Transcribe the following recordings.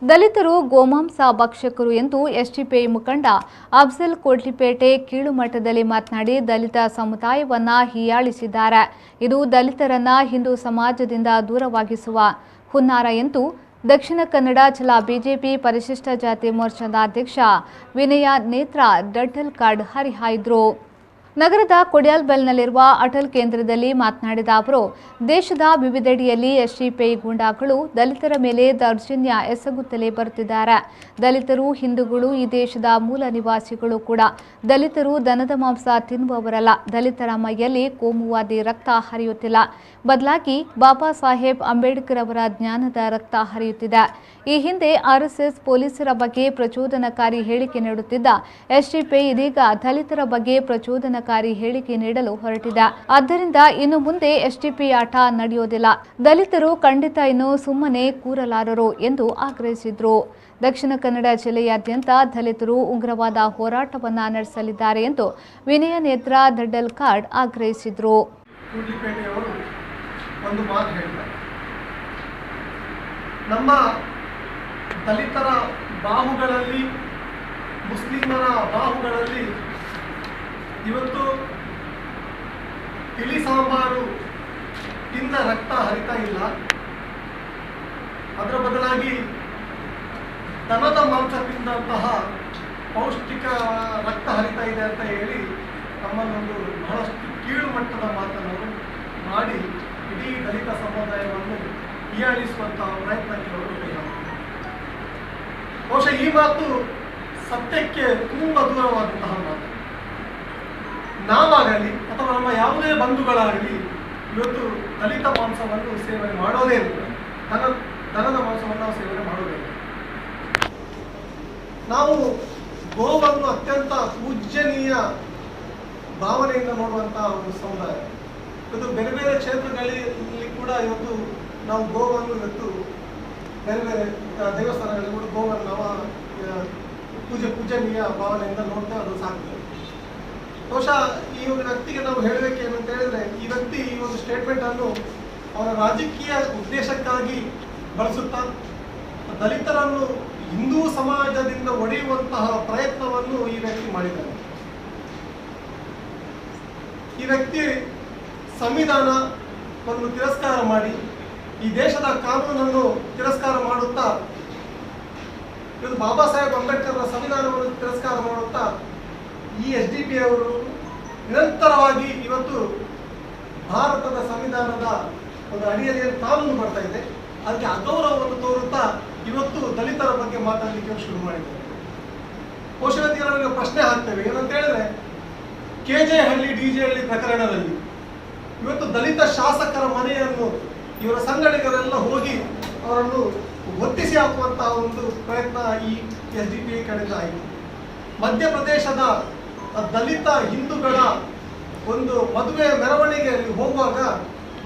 ದಲಿತರು ಗೋಮಾಂಸ ಭಕ್ಷಕರು ಎಂದು ಎಸ್ಡಿಪಿಐ ಮುಖಂಡ ಅಫ್ಜಲ್ ಕೋಟ್ಲಿಪೇಟೆ ಕೀಳುಮಟ್ಟದಲ್ಲಿ ಮಾತನಾಡಿ ದಲಿತ ಸಮುದಾಯವನ್ನ ಹೀಯಾಳಿಸಿದ್ದಾರೆ. ಇದು ದಲಿತರನ್ನ ಹಿಂದೂ ಸಮಾಜದಿಂದ ದೂರವಾಗಿಸುವ ಹುನ್ನಾರ ಎಂದು ದಕ್ಷಿಣ ಕನ್ನಡ ಜಿಲ್ಲಾ ಬಿಜೆಪಿ ಪರಿಶಿಷ್ಟ ಜಾತಿ ಮೋರ್ಚಾದ ಅಧ್ಯಕ್ಷ ವಿನಯ ನೇತ್ರ ಡಡ್ಡಲ್ಕಾಡ್ ಹರಿಹಾಯ್ದರು. ನಗರದ ಕೊಡಿಯಾಲ್ಬೆಲ್ನಲ್ಲಿರುವ ಅಟಲ್ ಕೇಂದ್ರದಲ್ಲಿ ಮಾತನಾಡಿದ ಅವರು, ದೇಶದ ವಿವಿಧೆಡೆಯಲ್ಲಿ ಎಸ್ಡಿಪಿಐ ಗೂಂಡಾಗಳು ದಲಿತರ ಮೇಲೆ ದೌರ್ಜನ್ಯ ಎಸಗುತ್ತಲೇ ಬರುತ್ತಿದ್ದಾರೆ. ದಲಿತರು, ಹಿಂದೂಗಳು ಈ ದೇಶದ ಮೂಲ ನಿವಾಸಿಗಳು ಕೂಡ. ದಲಿತರು ದನದ ಮಾಂಸ ತಿನ್ನುವವರಲ್ಲ. ದಲಿತರ ಮೈಯಲ್ಲಿ ಕೋಮುವಾದಿ ರಕ್ತ ಹರಿಯುತ್ತಿಲ್ಲ. ಬದಲಾಗಿ ಬಾಬಾ ಸಾಹೇಬ್ ಅಂಬೇಡ್ಕರ್ ಅವರ ಜ್ಞಾನದ ರಕ್ತ ಹರಿಯುತ್ತಿದೆ. ಈ ಹಿಂದೆ ಆರ್ಎಸ್ಎಸ್ ಪೊಲೀಸರ ಬಗ್ಗೆ ಪ್ರಚೋದನಕಾರಿ ಹೇಳಿಕೆ ನೀಡುತ್ತಿದ್ದ ಎಸ್ಡಿಪಿಐ ಇದೀಗ ದಲಿತರ ಬಗ್ಗೆ ಪ್ರಚೋದನಕಾರಿ ಹೇಳಿಕೆ ನೀಡಲು ಹೊರಟಿದೆ. ಆದ್ದರಿಂದ ಇನ್ನು ಮುಂದೆ ಎಸ್ಡಿಪಿಐ ಆಟ ನಡೆಯೋದಿಲ್ಲ. ದಲಿತರು ಖಂಡಿತ ಇನ್ನು ಸುಮ್ಮನೆ ಕೂರಲಾರರು ಎಂದು ಆಗ್ರಹಿಸಿದರು. ದಕ್ಷಿಣ ಕನ್ನಡ ಜಿಲ್ಲೆಯಾದ್ಯಂತ ದಲಿತರು ಉಗ್ರವಾದ ಹೋರಾಟವನ್ನ ನಡೆಸಲಿದ್ದಾರೆ ಎಂದು ವಿನಯ ನೇತ್ರ ದಡ್ಡಲ್ಕಾಡ್ ಆಗ್ರಹಿಸಿದರು. ಒಂದು ಮಾತು ಹೇಳ್ತಾರೆ, ನಮ್ಮ ದಲಿತರ ಬಾಹುಗಳಲ್ಲಿ, ಮುಸ್ಲಿಮರ ಬಾಹುಗಳಲ್ಲಿ ಇವತ್ತು ತಿಳಿ ಸಾಂಬಾರು ತಿಂದ ರಕ್ತ ಹರಿತಾ ಇಲ್ಲ. ಅದರ ಬದಲಾಗಿ ದನದ ಮಾಂಸ ತಿಂದಂತಹ ಪೌಷ್ಟಿಕ ರಕ್ತ ಹರಿತಾ ಇದೆ ಅಂತ ಹೇಳಿ ನಮ್ಮನ್ನೊಂದು ಬಹಳಷ್ಟು ಕೀಳು ಮಟ್ಟದ ಮಾತನ್ನು ಮಾಡಿ ಇಡೀ ದಲಿತ ಸಮುದಾಯವನ್ನು ಹೀಯಾಳಿಸುವಂತಹ ಪ್ರಯತ್ನಕ್ಕೆ ಹೊರಟಿದ್ದಾರೆ. ಬಹುಶಃ ಈ ಮಾತು ಸತ್ಯಕ್ಕೆ ತುಂಬ ದೂರವಾದಂತಹ ಮಾತು. ನಾವಾಗಲಿ ಅಥವಾ ನಮ್ಮ ಯಾವುದೇ ಬಂಧುಗಳಾಗಲಿ ಇವತ್ತು ದಲಿತ ಮಾಂಸವನ್ನು ಸೇವನೆ ಮಾಡೋದೇ ಇಲ್ಲ. ದನದ ಮಾಂಸವನ್ನು ನಾವು ಸೇವನೆ ಮಾಡೋದಿಲ್ಲ. ನಾವು ಗೋವನ್ನು ಅತ್ಯಂತ ಪೂಜ್ಯನೀಯ ಭಾವನೆಯಿಂದ ನೋಡುವಂತಹ ಒಂದು ಸಮುದಾಯ. ಇವತ್ತು ಬೇರೆ ಬೇರೆ ಕ್ಷೇತ್ರಗಳಲ್ಲಿ ಕೂಡ ಇವತ್ತು ನಾವು ಗೋವನ್ನು ಇವತ್ತು ಬೇರೆ ಬೇರೆ ದೇವಸ್ಥಾನಗಳಲ್ಲಿ ಕೂಡ ಗೋವನ್ನು ನಾವು ಪೂಜನೀಯ ಭಾವನೆಯಿಂದ ನೋಡ್ತೇವೆ, ಅದು ಸಾಕ್ತೇವೆ. ಬಹುಶಃ ಈ ಒಂದು ವ್ಯಕ್ತಿಗೆ ನಾವು ಹೇಳಬೇಕೇನು ಅಂತ ಹೇಳಿದ್ರೆ, ಈ ವ್ಯಕ್ತಿ ಈ ಒಂದು ಸ್ಟೇಟ್ಮೆಂಟ್ ಅನ್ನು ಅವರ ರಾಜಕೀಯ ಉದ್ದೇಶಕ್ಕಾಗಿ ಬಳಸುತ್ತಾ ದಲಿತರನ್ನು ಹಿಂದೂ ಸಮಾಜದಿಂದ ಒಡೆಯುವಂತಹ ಪ್ರಯತ್ನವನ್ನು ಈ ವ್ಯಕ್ತಿ ಮಾಡಿದ್ದಾರೆ. ಈ ವ್ಯಕ್ತಿ ಸಂವಿಧಾನವನ್ನು ತಿರಸ್ಕಾರ ಮಾಡಿ, ಈ ದೇಶದ ಕಾನೂನನ್ನು ತಿರಸ್ಕಾರ ಮಾಡುತ್ತಾ, ಇವತ್ತು ಬಾಬಾ ಸಾಹೇಬ್ ಅಂಬೇಡ್ಕರ್ ಸಂವಿಧಾನವನ್ನು ತಿರಸ್ಕಾರ ಮಾಡುತ್ತಾ ಈ ಎಸ್ಡಿಪಿಐ ಅವರು ನಿರಂತರವಾಗಿ ಇವತ್ತು ಭಾರತದ ಸಂವಿಧಾನದ ಒಂದು ಅಡಿಯಲ್ಲಿ ಕಾನೂನು ಬರ್ತಾ ಇದೆ, ಅದಕ್ಕೆ ಅಗೌರವವನ್ನು ತೋರುತ್ತಾ ಇವತ್ತು ದಲಿತರ ಬಗ್ಗೆ ಮಾತಾಡಲಿಕ್ಕೆ ಶುರು ಮಾಡಿದ್ದಾರೆ. ಪೋಷಕರಿಗೆ ಪ್ರಶ್ನೆ ಹಾಕ್ತೇವೆ, ಏನಂತ ಹೇಳಿದ್ರೆ, ಕೆಜೆ ಹಳ್ಳಿ ಡಿಜೆ ಹಳ್ಳಿ ಪ್ರಕರಣದಲ್ಲಿ ಇವತ್ತು ದಲಿತ ಶಾಸಕರ ಮನೆಯನ್ನು ಇವರ ಸಂಘಟಕರೆಲ್ಲ ಹೋಗಿ ಅವರನ್ನು ಒತ್ತಿಸಿ ಹಾಕುವಂತಹ ಒಂದು ಪ್ರಯತ್ನ ಈ ಎಸ್ಡಿಪಿಐ ಕಡೆಯಿಂದ ಆಯಿತು. ಮಧ್ಯಪ್ರದೇಶದ ದಲಿತ ಹಿಂದೂಗಳ ಒಂದು ಮದುವೆ ಮೆರವಣಿಗೆಯಲ್ಲಿ ಹೋಗುವಾಗ,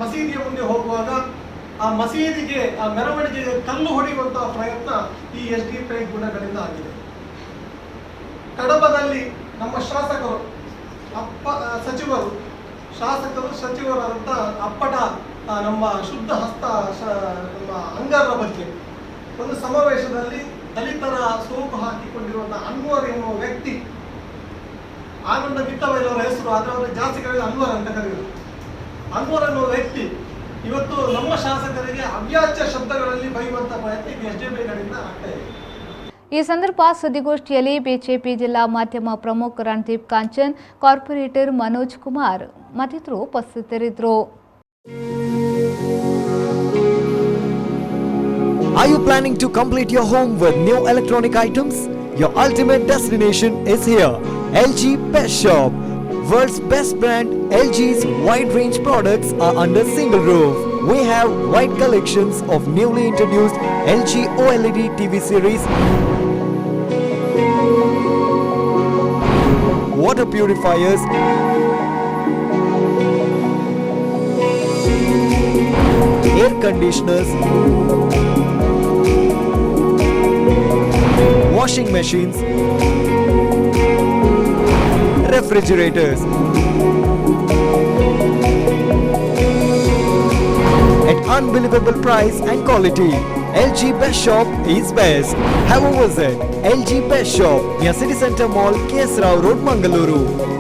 ಮಸೀದಿಯ ಮುಂದೆ ಹೋಗುವಾಗ ಆ ಮಸೀದಿಗೆ, ಆ ಮೆರವಣಿಗೆಗೆ ಕಲ್ಲು ಹೊಡೆಯುವಂತಹ ಪ್ರಯತ್ನ ಈ ಎಸ್ಡಿಪಿಐ ಗುಣಗಳಿಂದ ಆಗಿದೆ. ಕಡಬದಲ್ಲಿ ನಮ್ಮ ಸಚಿವರಾದಂಥ ಅಪ್ಪಟ ನಮ್ಮ ಶುದ್ಧ ಹಸ್ತ ನಮ್ಮ ಅಂಗಾರರ ಬಗ್ಗೆ ಒಂದು ಸಮಾವೇಶದಲ್ಲಿ ದಲಿತರ ಸೋಗು ಹಾಕಿಕೊಂಡಿರುವಂತಹ ಅನ್ವರ್ ಎನ್ನುವ ವ್ಯಕ್ತಿ, ಆನಂದ ವಿತ್ತವೈಲವರ ಹೆಸರು, ಅದರ ಜಾಸ್ತಿ ಕರೆಯುವ ಅನ್ವರ್ ಅಂತ ಕರೆಯುವುದು. ಅನ್ವರ್ ಅನ್ನುವ ವ್ಯಕ್ತಿ ಇವತ್ತು ನಮ್ಮ ಶಾಸಕರಿಗೆ ಅವ್ಯಾಚ್ಯ ಶಬ್ದಗಳಲ್ಲಿ ಬೈಯುವಂತಹ ಪ್ರಯತ್ನ ಎಸ್ಡಿಪಿಐ ಕಡೆಯಿಂದ ಆಗ್ತಾ ಇದೆ. ಈ ಸಂದರ್ಭ ಸುದ್ದಿಗೋಷ್ಠಿಯಲ್ಲಿ ಬಿಜೆಪಿ ಜಿಲ್ಲಾ ಮಾಧ್ಯಮ ಪ್ರಮುಖ ರಣದೀಪ್ ಕಾಂಚನ್, ಕಾರ್ಪೊರೇಟರ್ ಮನೋಜ್ ಕುಮಾರ್ ಮತ್ತಿತರರು ಉಪಸ್ಥಿತರಿದ್ದರು. Are you planning to complete your home with new electronic items? Your ultimate destination is here. LG Best Shop. World's best brand LG's wide range products are under single roof. We have wide collections of newly introduced LG OLED TV series, water purifiers, air conditioners, washing machines, refrigerators at unbelievable price and quality. LG Best Shop is best. Have a visit LG Best Shop near City Center Mall, KS Rao Road, Mangaluru.